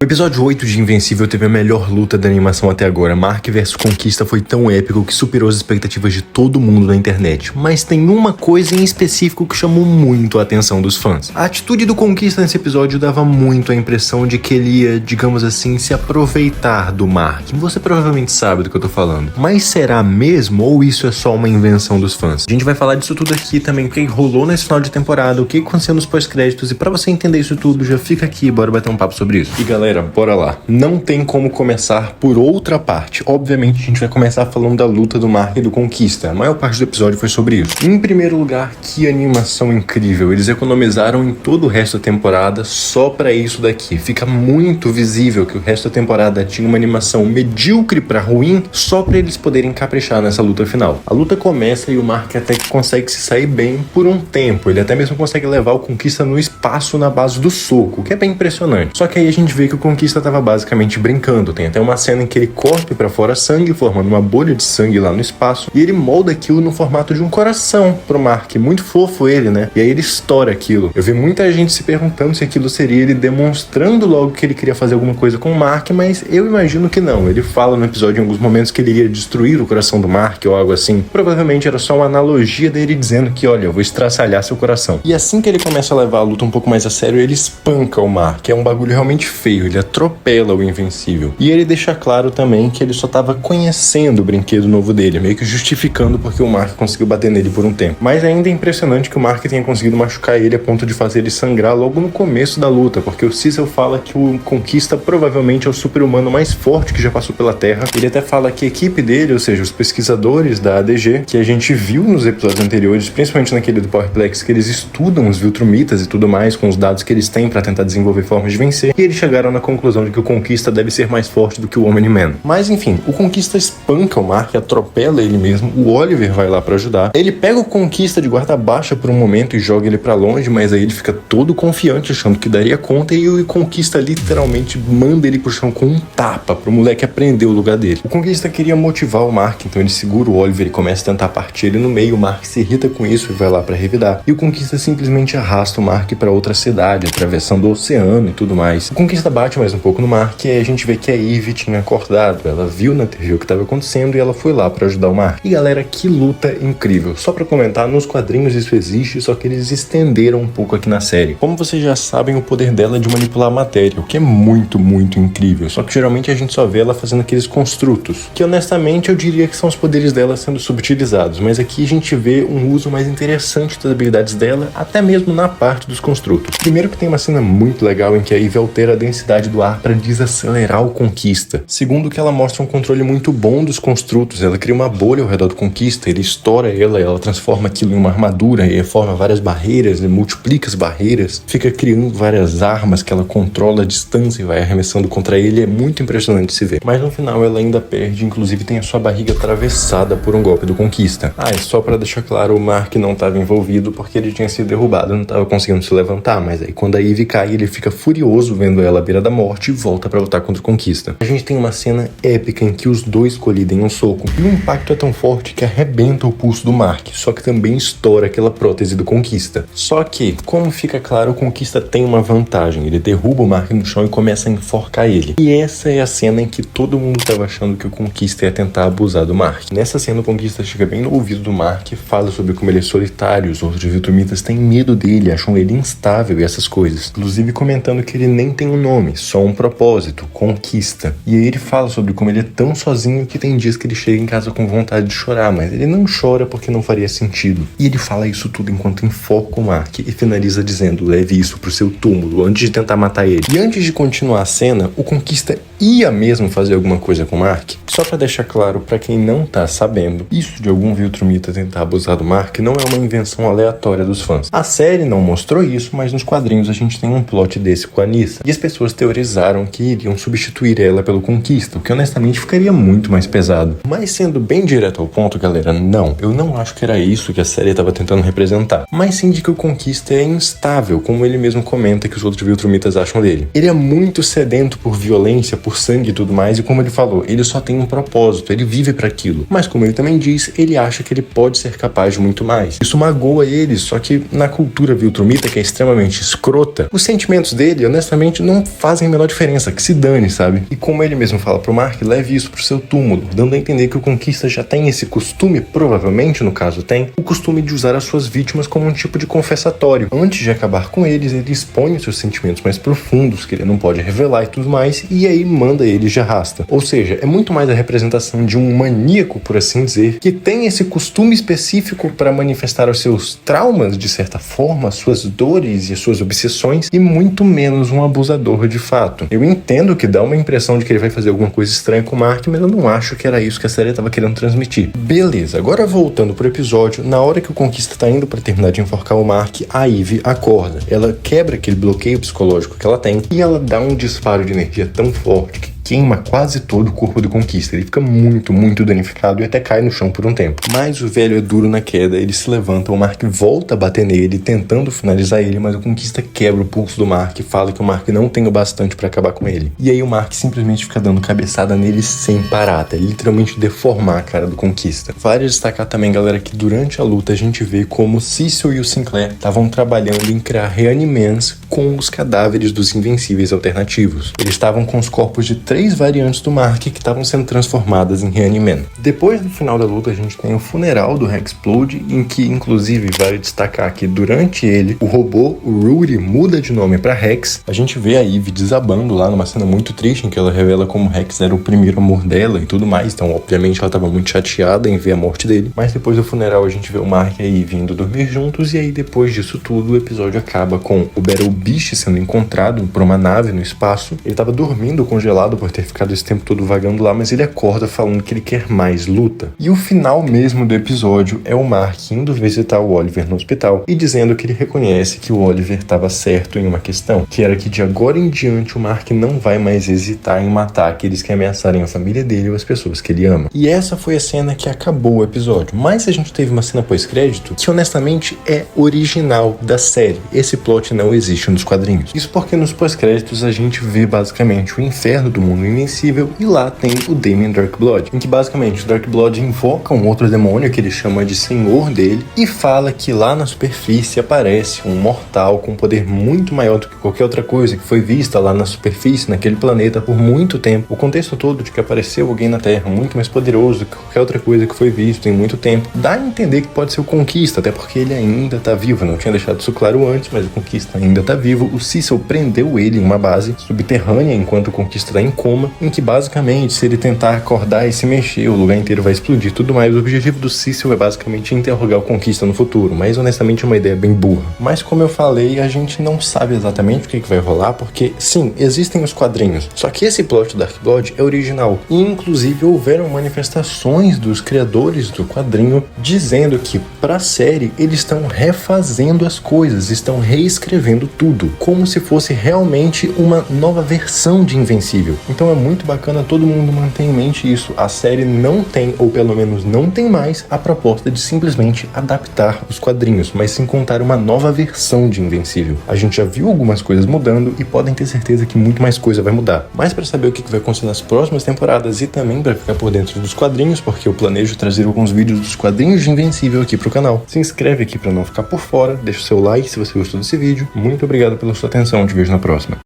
O episódio 8 de Invencível teve a melhor luta da animação até agora. Mark vs Conquista foi tão épico que superou as expectativas de todo mundo na internet. Mas tem uma coisa em específico que chamou muito a atenção dos fãs. A atitude do Conquista nesse episódio dava muito a impressão de que ele ia, digamos assim, se aproveitar do Mark. Você provavelmente sabe do que eu tô falando. Mas será mesmo ou isso é só uma invenção dos fãs? A gente vai falar disso tudo aqui também, o que rolou nesse final de temporada, o que aconteceu nos pós-créditos, e pra você entender isso tudo, já fica aqui e bora bater um papo sobre isso. E galera, bora lá. Não tem como começar por outra parte. Obviamente a gente vai começar falando da luta do Mark e do Conquista. A maior parte do episódio foi sobre isso. Em primeiro lugar, que animação incrível. Eles economizaram em todo o resto da temporada só pra isso daqui. Fica muito visível que o resto da temporada tinha uma animação medíocre pra ruim só pra eles poderem caprichar nessa luta final. A luta começa e o Mark até que consegue se sair bem por um tempo. Ele até mesmo consegue levar o Conquista no espaço na base do soco, o que é bem impressionante. Só que aí a gente vê que o Conquista tava basicamente brincando. Tem até uma cena em que ele corta pra fora sangue, formando uma bolha de sangue lá no espaço, e ele molda aquilo no formato de um coração pro Mark. Muito fofo ele, né? E aí ele estoura aquilo. Eu vi muita gente se perguntando se aquilo seria ele demonstrando logo que ele queria fazer alguma coisa com o Mark, mas eu imagino que não. Ele fala no episódio em alguns momentos que ele iria destruir o coração do Mark ou algo assim. Provavelmente era só uma analogia dele dizendo que, olha, eu vou estraçalhar seu coração. E assim que ele começa a levar a luta um pouco mais a sério, ele espanca o Mark. É um bagulho realmente feio. Ele atropela o Invencível. E ele deixa claro também que ele só tava conhecendo o brinquedo novo dele, meio que justificando porque o Mark conseguiu bater nele por um tempo. Mas ainda é impressionante que o Mark tenha conseguido machucar ele a ponto de fazer ele sangrar logo no começo da luta, porque o Cecil fala que o Conquista provavelmente é o super-humano mais forte que já passou pela Terra. Ele até fala que a equipe dele, ou seja, os pesquisadores da ADG, que a gente viu nos episódios anteriores, principalmente naquele do Powerplex, que eles estudam os Viltrumitas e tudo mais com os dados que eles têm pra tentar desenvolver formas de vencer, e eles chegaram na conclusão de que o Conquista deve ser mais forte do que o Omni-Man. Mas enfim, o Conquista espanca o Mark, atropela ele mesmo, o Oliver vai lá pra ajudar, ele pega o Conquista de guarda baixa por um momento e joga ele pra longe, mas aí ele fica todo confiante achando que daria conta, e o Conquista literalmente manda ele pro chão com um tapa pro moleque aprender o lugar dele. O Conquista queria motivar o Mark, então ele segura o Oliver e começa a tentar partir ele no meio. O Mark se irrita com isso e vai lá pra revidar, e o Conquista simplesmente arrasta o Mark pra outra cidade, atravessando o oceano e tudo mais. O Conquista bate mais um pouco no Mark, e aí a gente vê que a Eve tinha acordado, ela viu na TV o que estava acontecendo e ela foi lá pra ajudar o Mark. E galera, que luta incrível. Só pra comentar, nos quadrinhos isso existe, só que eles estenderam um pouco aqui na série. Como vocês já sabem, o poder dela é de manipular a matéria, o que é muito, muito incrível. Só que geralmente a gente só vê ela fazendo aqueles construtos, que honestamente eu diria que são os poderes dela sendo subutilizados, mas aqui a gente vê um uso mais interessante das habilidades dela, até mesmo na parte dos construtos. Primeiro que tem uma cena muito legal em que a Eve altera a densidade do ar para desacelerar o Conquista. Segundo que ela mostra um controle muito bom dos construtos, ela cria uma bolha ao redor do Conquista, ele estoura ela transforma aquilo em uma armadura e forma várias barreiras, ele multiplica as barreiras, fica criando várias armas que ela controla a distância e vai arremessando contra ele. É muito impressionante se ver. Mas no final ela ainda perde, inclusive tem a sua barriga atravessada por um golpe do Conquista. E só pra deixar claro, o Mark não estava envolvido porque ele tinha sido derrubado, não estava conseguindo se levantar, mas aí quando a Eve cai, ele fica furioso vendo ela à beira da morte e volta pra lutar contra o Conquista. A gente tem uma cena épica em que os dois colidem um soco, e o impacto é tão forte que arrebenta o pulso do Mark, só que também estoura aquela prótese do Conquista. Só que, como fica claro, o Conquista tem uma vantagem, ele derruba o Mark no chão e começa a enforcar ele. E essa é a cena em que todo mundo estava achando que o Conquista ia tentar abusar do Mark. Nessa cena o Conquista chega bem no ouvido do Mark e fala sobre como ele é solitário, os outros Viltrumitas têm medo dele, acham ele instável e essas coisas. Inclusive comentando que ele nem tem um nome, só um propósito, Conquista. E aí ele fala sobre como ele é tão sozinho que tem dias que ele chega em casa com vontade de chorar, mas ele não chora porque não faria sentido. E ele fala isso tudo enquanto enfoca o Mark e finaliza dizendo: leve isso pro seu túmulo, antes de tentar matar ele. E antes de continuar a cena, o Conquista ia mesmo fazer alguma coisa com o Mark. Só pra deixar claro pra quem não tá sabendo, isso de algum Viltrumita tentar abusar do Mark não é uma invenção aleatória dos fãs. A série não mostrou isso, mas nos quadrinhos a gente tem um plot desse com a Nyssa. E as pessoas teorizaram que iriam substituir ela pelo Conquista, o que honestamente ficaria muito mais pesado. Mas sendo bem direto ao ponto, galera, não. Eu não acho que era isso que a série estava tentando representar. Mas sim de que o Conquista é instável, como ele mesmo comenta que os outros Viltrumitas acham dele. Ele é muito sedento por violência, por sangue e tudo mais, e como ele falou, ele só tem um propósito, ele vive para aquilo. Mas como ele também diz, ele acha que ele pode ser capaz de muito mais. Isso magoa ele, só que na cultura Viltrumita, que é extremamente escrota, os sentimentos dele, honestamente, não fazem fazem a menor diferença, que se dane, sabe? E como ele mesmo fala pro Mark, leve isso pro seu túmulo, dando a entender que o Conquista já tem esse costume, provavelmente no caso tem, o costume de usar as suas vítimas como um tipo de confessatório. Antes de acabar com eles, ele expõe os seus sentimentos mais profundos, que ele não pode revelar e tudo mais, e aí manda eles de arrasta. Ou seja, é muito mais a representação de um maníaco, por assim dizer, que tem esse costume específico para manifestar os seus traumas, de certa forma, as suas dores e as suas obsessões, e muito menos um abusador de fato. Eu entendo que dá uma impressão de que ele vai fazer alguma coisa estranha com o Mark, mas eu não acho que era isso que a série estava querendo transmitir. Beleza, agora voltando pro episódio, na hora que o Conquista tá indo para terminar de enforcar o Mark, a Ivy acorda. Ela quebra aquele bloqueio psicológico que ela tem e ela dá um disparo de energia tão forte que queima quase todo o corpo do Conquista. Ele fica muito, muito danificado e até cai no chão por um tempo. Mas o velho é duro na queda, ele se levanta, o Mark volta a bater nele, tentando finalizar ele, mas o Conquista quebra o pulso do Mark e fala que o Mark não tem o bastante pra acabar com ele. E aí o Mark simplesmente fica dando cabeçada nele sem parar, até literalmente deformar a cara do Conquista. Vale destacar também, galera, que durante a luta a gente vê como o Cecil e o Sinclair estavam trabalhando em criar Reanimans com os cadáveres dos Invencíveis alternativos. Eles estavam com os corpos de 3 variantes do Mark que estavam sendo transformadas em Reaniman. Depois do final da luta, a gente tem o funeral do Hexplode, em que, inclusive, vale destacar que durante ele, o robô, o Rudy, muda de nome para Rex. A gente vê a Ivy desabando lá numa cena muito triste, em que ela revela como Rex era o primeiro amor dela e tudo mais. Então, obviamente, ela estava muito chateada em ver a morte dele. Mas depois do funeral, a gente vê o Mark e a Ivy indo dormir juntos. E aí, depois disso tudo, o episódio acaba com o Battle Beast sendo encontrado por uma nave no espaço. Ele estava dormindo congelado por ter ficado esse tempo todo vagando lá, mas ele acorda falando que ele quer mais luta. E o final mesmo do episódio é o Mark indo visitar o Oliver no hospital e dizendo que ele reconhece que o Oliver estava certo em uma questão, que era que de agora em diante o Mark não vai mais hesitar em matar aqueles que ameaçarem a família dele ou as pessoas que ele ama. E essa foi a cena que acabou o episódio. Mas a gente teve uma cena pós-crédito que honestamente é original da série. Esse plot não existe nos quadrinhos. Isso porque nos pós-créditos a gente vê basicamente o inferno do mundo invencível e lá tem o Damien Darkblood, em que basicamente o Darkblood invoca um outro demônio que ele chama de senhor dele e fala que lá na superfície aparece um mortal com um poder muito maior do que qualquer outra coisa que foi vista lá na superfície, naquele planeta, por muito tempo. O contexto todo de que apareceu alguém na Terra muito mais poderoso do que qualquer outra coisa que foi visto em muito tempo, dá a entender que pode ser o Conquista, até porque ele ainda tá vivo. Eu não tinha deixado isso claro antes, mas o Conquista ainda tá vivo. O Cecil prendeu ele em uma base subterrânea enquanto o Conquista tá em coma, em que basicamente, se ele tentar acordar e se mexer, o lugar inteiro vai explodir e tudo mais. O objetivo do Cecil é basicamente interrogar o Conquista no futuro, mas honestamente é uma ideia bem burra. Mas como eu falei, a gente não sabe exatamente o que vai rolar, porque sim, existem os quadrinhos, só que esse plot do Darkblood é original, e inclusive houveram manifestações dos criadores do quadrinho dizendo que pra série eles estão refazendo as coisas, estão reescrevendo tudo, como se fosse realmente uma nova versão de Invencível. Então é muito bacana, todo mundo manter em mente isso. A série não tem, ou pelo menos não tem mais, a proposta de simplesmente adaptar os quadrinhos, mas sim contar uma nova versão de Invencível. A gente já viu algumas coisas mudando e podem ter certeza que muito mais coisa vai mudar. Mas para saber o que vai acontecer nas próximas temporadas e também para ficar por dentro dos quadrinhos, porque eu planejo trazer alguns vídeos dos quadrinhos de Invencível aqui pro canal, se inscreve aqui para não ficar por fora, deixa o seu like se você gostou desse vídeo. Muito obrigado pela sua atenção, te vejo na próxima.